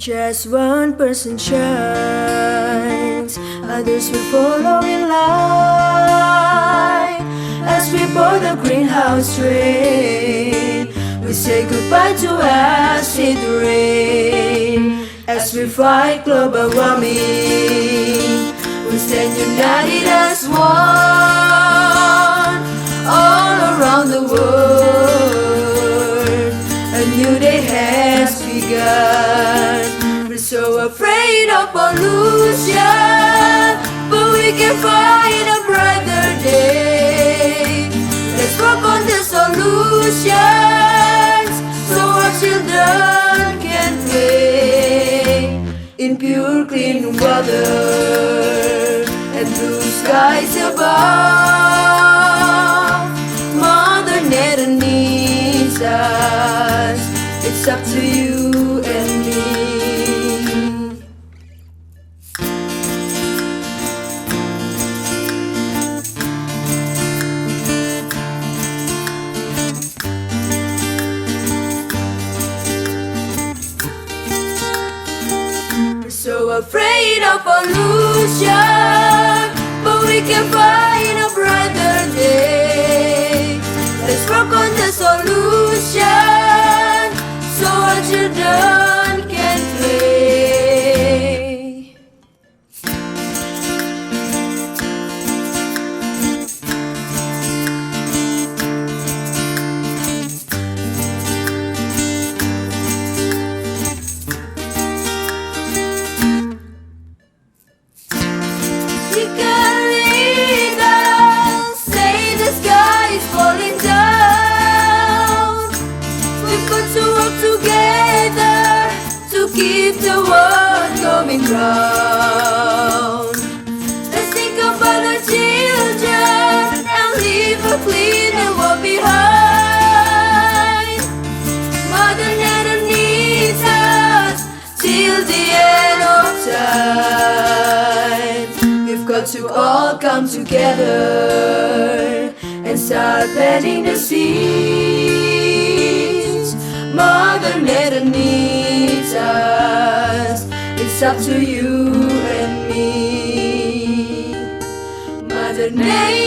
just one person shines, others will follow in line. As we board the greenhouse train, we say goodbye to acid rain. As we fight global warming, we stand united as one. All around the world, a new day has begun. We're so afraid of pollution, but we can find a brighter day. Let's work on the solutions, so our children can play in pure clean water and blue skies above. Mother Nature needs us, it's up to you and me. We're so afraid of pollution, but we can find a brighter day. Let's work on the solution, so our children can play. You can lead us, say the sky is falling down. We've got to work together to keep the world going round. Let's think about our children and leave a cleaner world behind. Mother Nature needs us till the end of time. We've got to all come together and start planting the seeds. Mother Nature needs us, it's up to you and me. Mother Nature